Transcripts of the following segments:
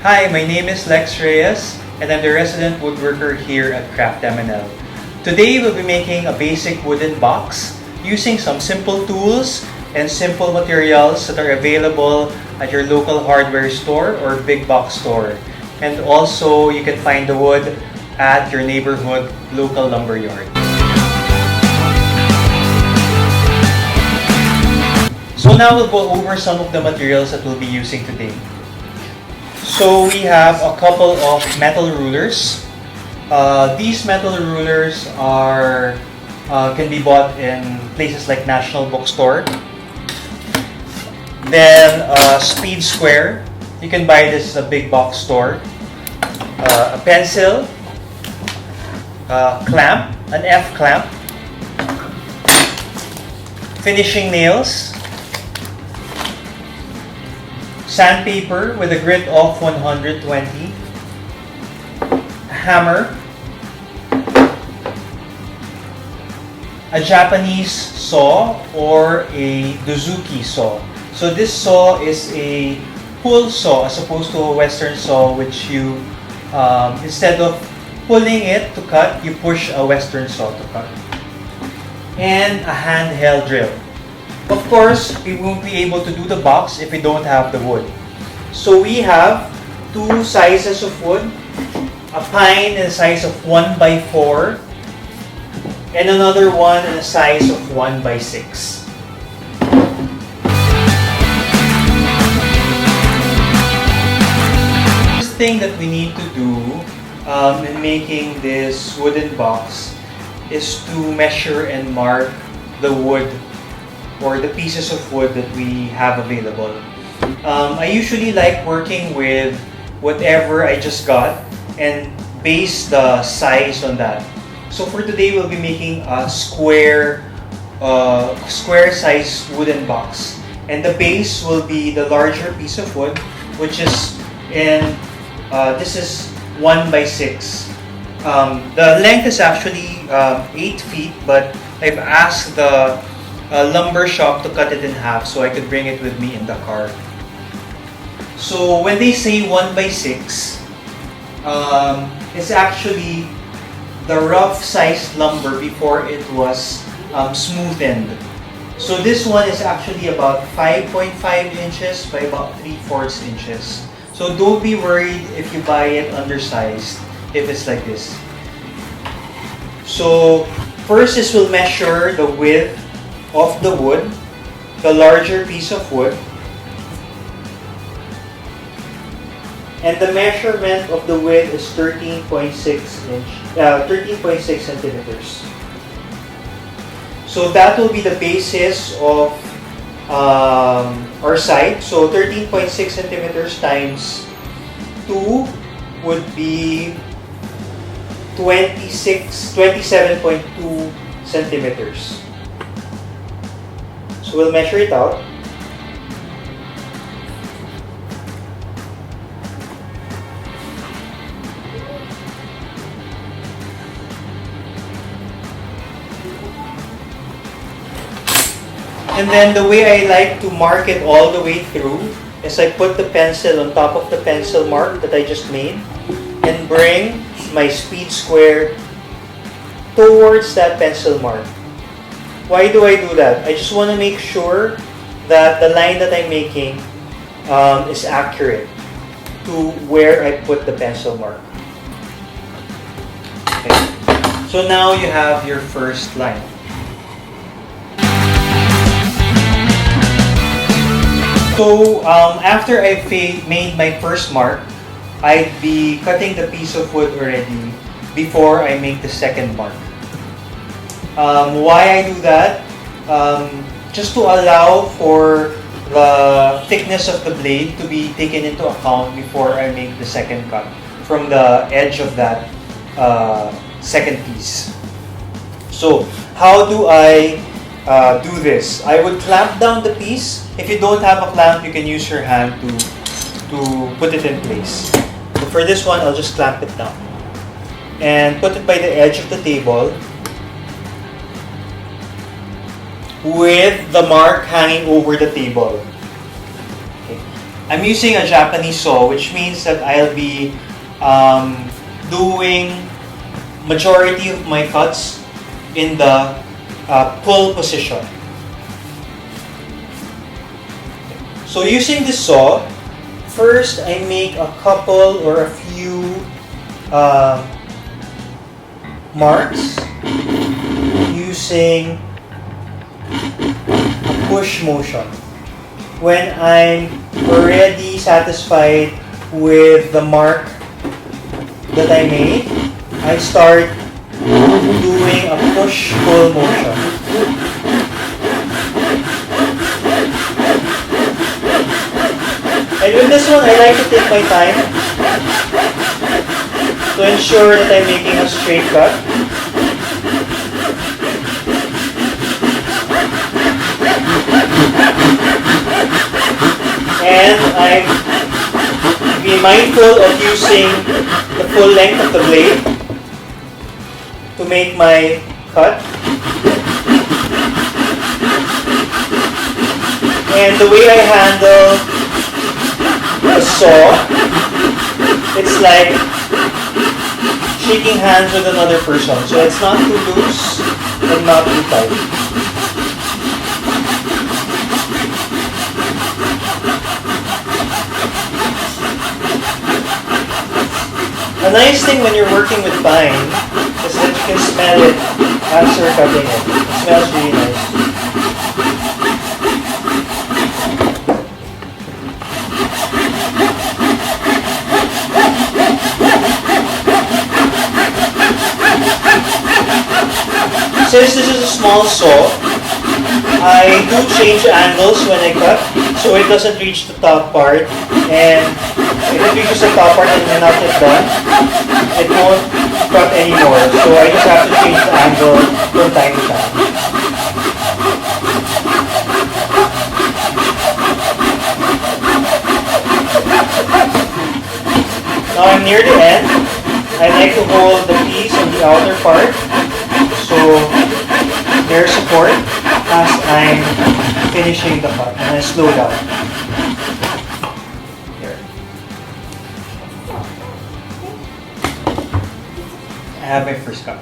Hi, my name is Lex Reyes, and I'm the resident woodworker here at Craft M&L. Today we'll be making a basic wooden box using some simple tools and simple materials that are available at your local hardware store or big box store. And also, you can find the wood at your neighborhood local lumber yard. So now we'll go over some of the materials that we'll be using today. So we have a couple of metal rulers. These metal rulers can be bought in places like National Bookstore. Then a speed square. You can buy this at a big box store. A pencil, a clamp, an F clamp, finishing nails, sandpaper with a grit of 120, a hammer, a Japanese saw or a Dozuki saw. So this saw is a pull saw as opposed to a Western saw, which you instead of pulling it to cut, you push a Western saw to cut. And a handheld drill. Of course, we won't be able to do the box if we don't have the wood. So we have two sizes of wood, a pine in a size of 1x4, and another one in a size of 1x6. First thing that we need to do in making this wooden box is to measure and mark the wood or the pieces of wood that we have available. I usually like working with whatever I just got and base the size on that. So for today, we'll be making a square size wooden box, and the base will be the larger piece of wood, which is this is 1x6. The length is actually 8 feet, but I've asked the lumber shop to cut it in half so I could bring it with me in the car. So when they say 1x6, it's actually the rough sized lumber before it was smoothened. So this one is actually about 5.5 inches by about 3/4 inches. So don't be worried if you buy it undersized, if it's like this. So first is we'll measure the width of the wood, the larger piece of wood, and the measurement of the width is 13.6 centimeters. So that will be the basis of our side. So 13.6 centimeters times 2 would be 27.2 centimeters. So we'll measure it out. And then the way I like to mark it all the way through is I put the pencil on top of the pencil mark that I just made and bring my speed square towards that pencil mark. Why do I do that? I just want to make sure that the line that I'm making is accurate to where I put the pencil mark. Okay. So now you have your first line. So after I've made my first mark, I'd be cutting the piece of wood already before I make the second mark. Why I do that? Just to allow for the thickness of the blade to be taken into account before I make the second cut from the edge of that second piece. So how do I do this? I would clamp down the piece. If you don't have a clamp, you can use your hand to put it in place. So for this one, I'll just clamp it down and put it by the edge of the table with the mark hanging over the table. Okay. I'm using a Japanese saw, which means that I'll be doing majority of my cuts in the pull position. So using this saw, first I make a couple or a few marks using a push motion. When I'm already satisfied with the mark that I made, I start doing a push-pull motion. And with this one, I like to take my time to ensure that I'm making a straight cut. And I'm be mindful of using the full length of the blade to make my cut. And the way I handle the saw, it's like shaking hands with another person. So it's not too loose and not too tight. A nice thing when you're working with pine is that you can smell it as you're cutting it. It smells really nice. Since this is a small saw, I do change angles when I cut so it doesn't reach the top part, and if it reaches the top part and you're not yet done, it won't cut anymore. So I just have to change the angle from time to time. Now I'm near the end. I like to hold the piece on the outer part so there's support as I'm finishing the cut, and I slow down. I have my first cut.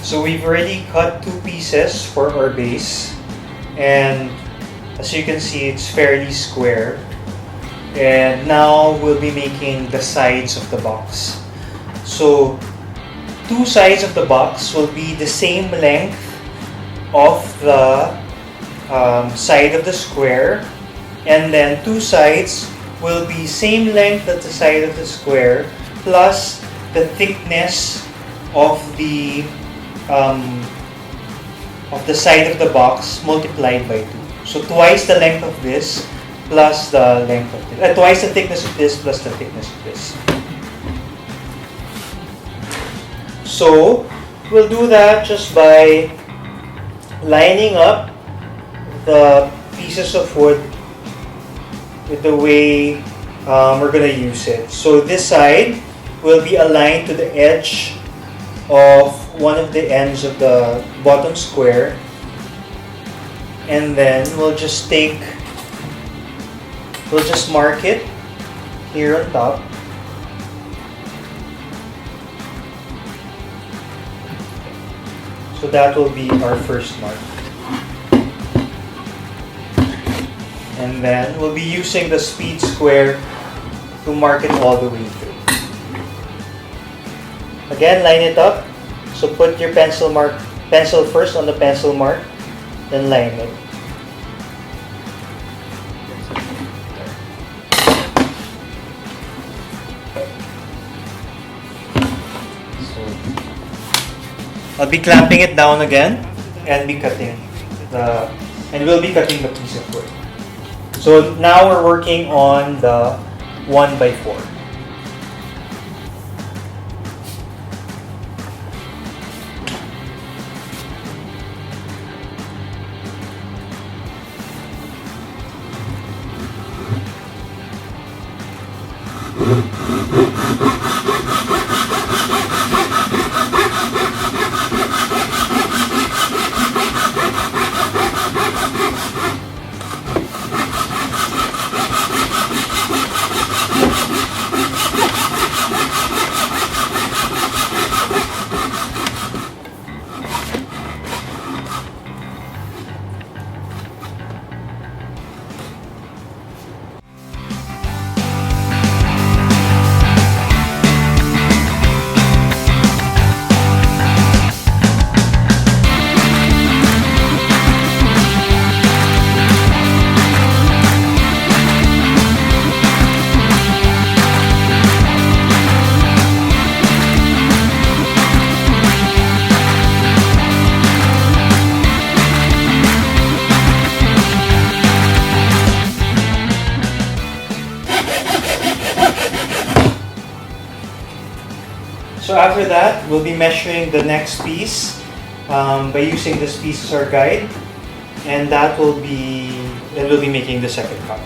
So we've already cut two pieces for our base, and as you can see, it's fairly square. And now we'll be making the sides of the box. So two sides of the box will be the same length of the side of the square, and then two sides will be same length as the side of the square plus the thickness of the side of the box multiplied by 2. So twice the length of this plus the length of this. Twice the thickness of this plus the thickness of this. So we'll do that just by lining up the pieces of wood with the way we're going to use it. So this side will be aligned to the edge of one of the ends of the bottom square, and then we'll just mark it here on top. So that will be our first mark. And then we'll be using the speed square to mark it all the way through. Again, line it up. So put your pencil first on the pencil mark, then line it. So I'll be clamping it down again and we'll be cutting the piece of wood. So now we're working on the 1x4. So after that, we'll be measuring the next piece by using this piece as our guide, and we'll be making the second cut.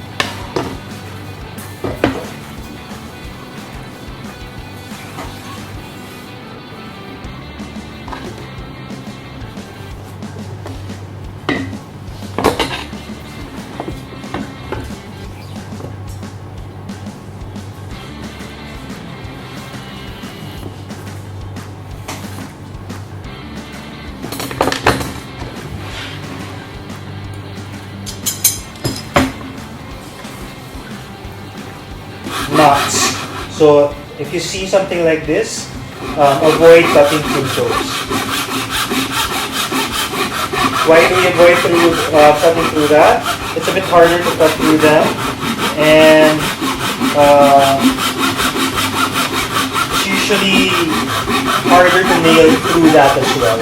Knots. So if you see something like this, avoid cutting through those. Why do we avoid cutting through that? It's a bit harder to cut through them, and it's usually harder to nail through that as well.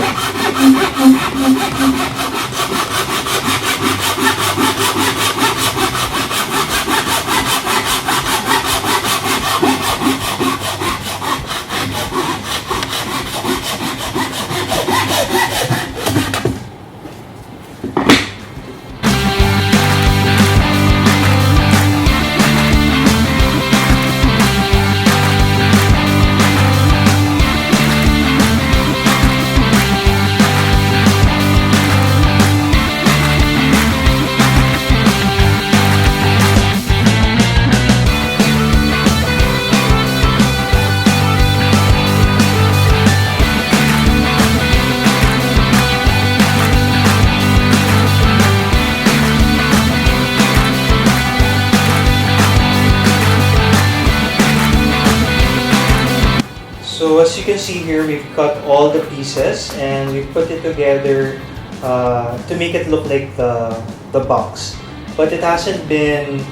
So as you can see here, we've cut all the pieces and we put it together to make it look like the box. But it hasn't been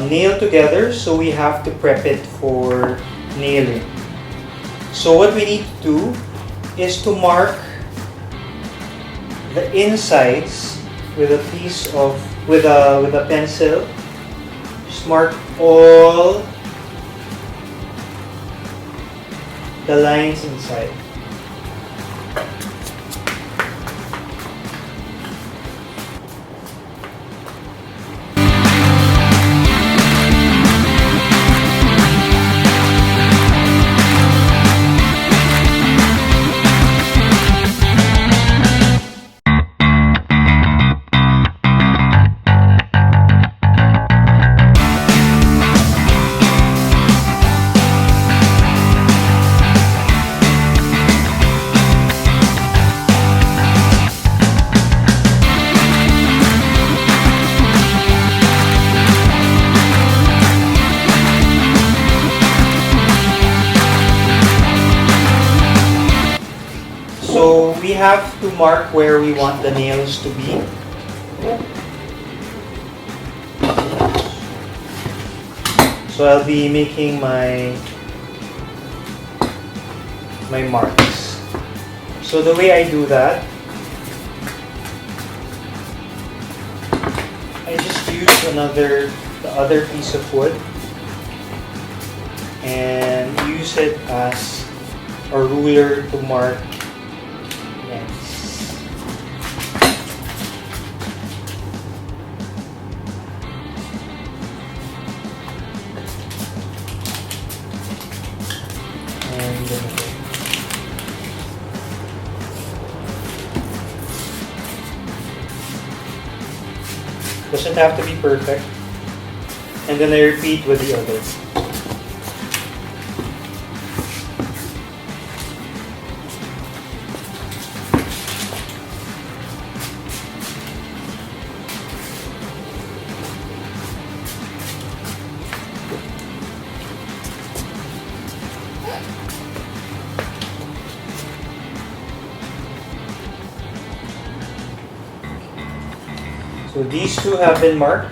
nailed together, so we have to prep it for nailing. So what we need to do is to mark the insides with a pencil. Just mark all the lines inside. So we have to mark where we want the nails to be. So I'll be making my marks. So the way I do that, I just use the other piece of wood and use it as a ruler to mark ends. And doesn't have to be perfect. And then I repeat with the other. So these two have been marked.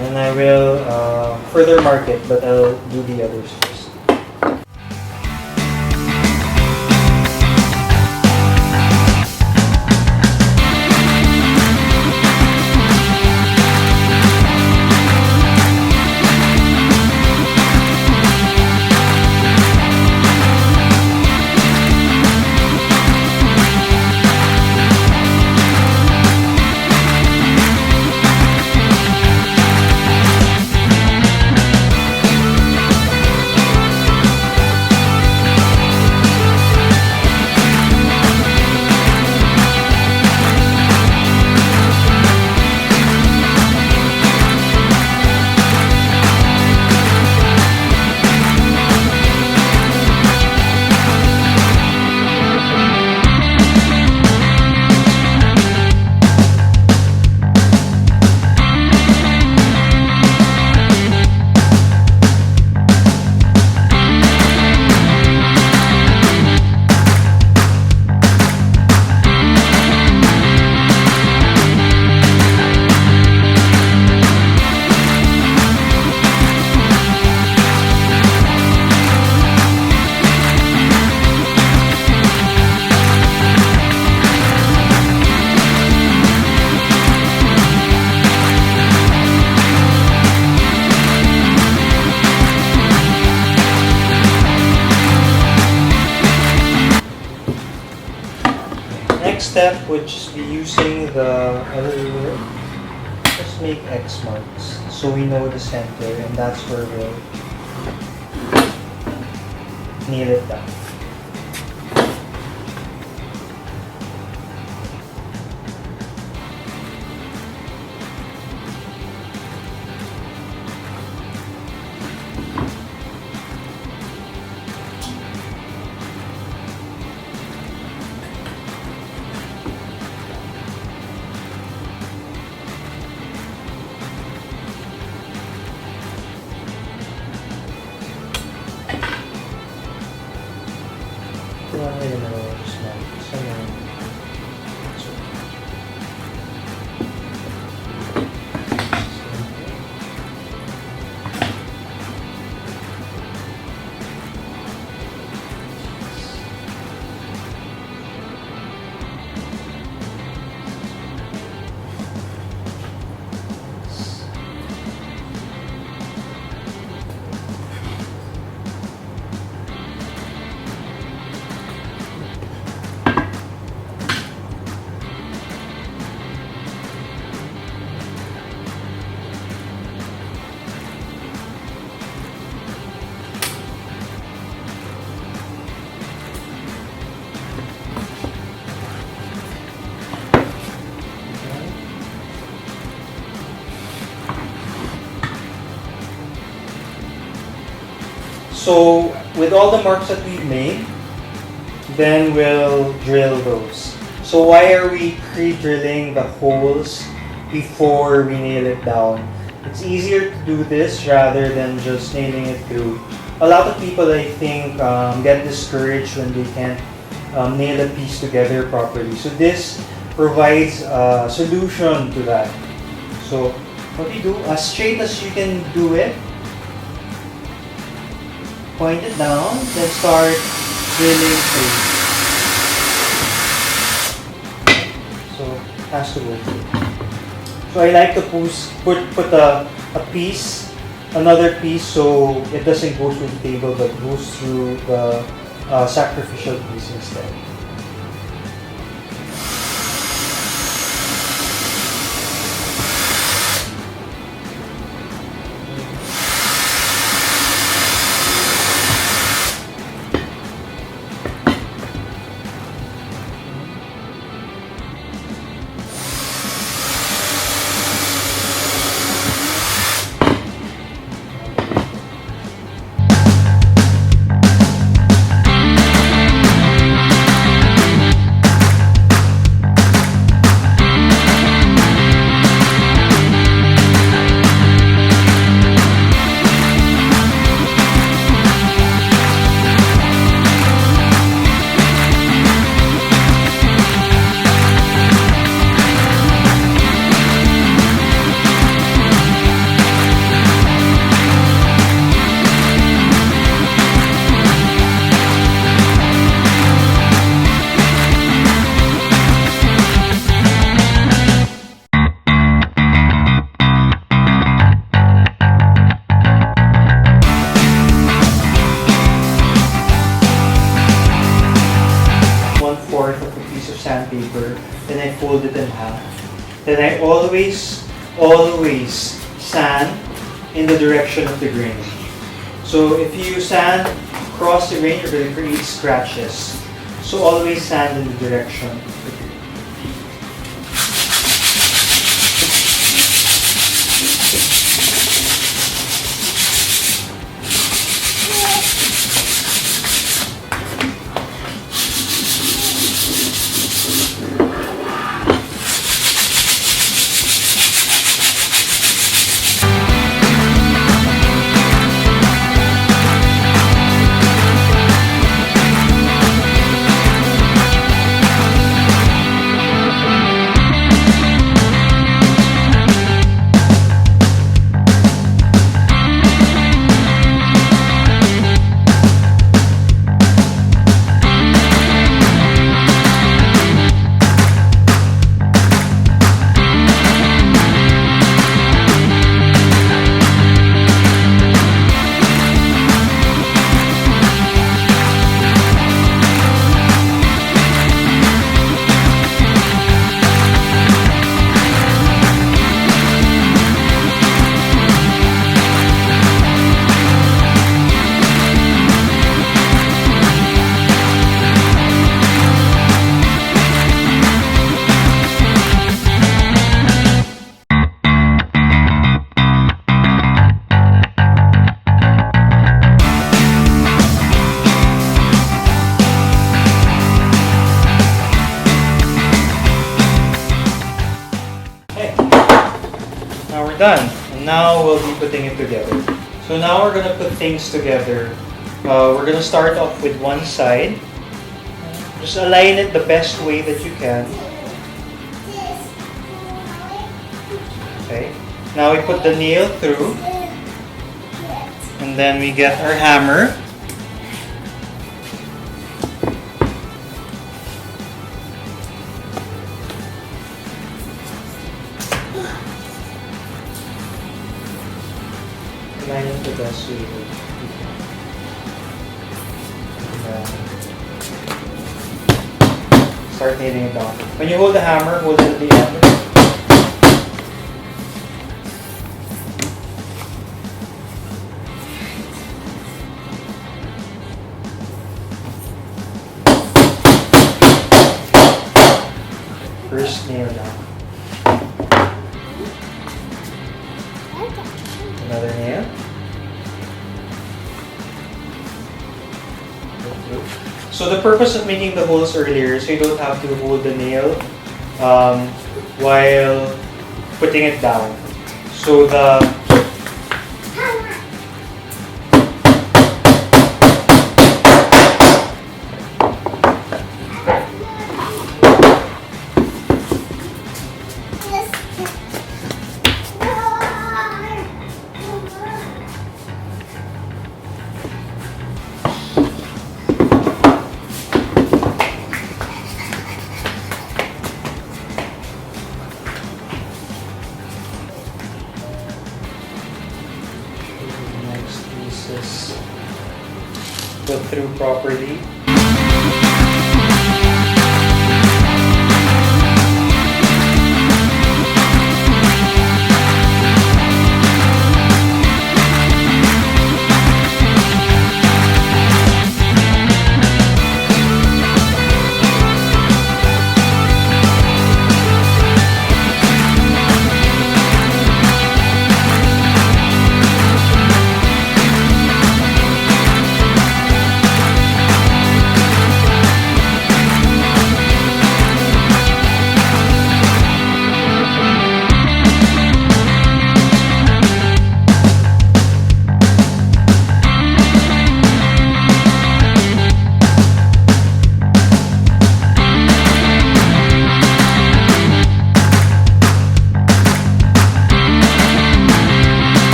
And I will further mark it, but I'll do the others first. Next step would just be using the other ruler. Just make X marks so we know the center, and that's where we'll nail it down. So with all the marks that we've made, then we'll drill those. So why are we pre-drilling the holes before we nail it down? It's easier to do this rather than just nailing it through. A lot of people, I think, get discouraged when they can't nail a piece together properly. So this provides a solution to that. So what you do, as straight as you can do it, point it down, then start drilling through. So it has to go through. So I like to put a piece, another piece, so it doesn't go through the table but goes through the sacrificial piece instead. Sandpaper, then I fold it in half. Then I always sand in the direction of the grain. So if you sand across the grain, you're going to create scratches. So always sand in the direction of the grain. Now we're done. And now we'll be putting it together. So now we're going to put things together. We're going to start off with one side. Just align it the best way that you can. Okay. Now we put the nail through. And then we get our hammer. Align it the best way that you can. Start nailing it down. When you hold the hammer, hold it at the end. First nail down. Another nail. So the purpose of making the holes earlier, so you don't have to hold the nail while putting it down. So the this put through properly.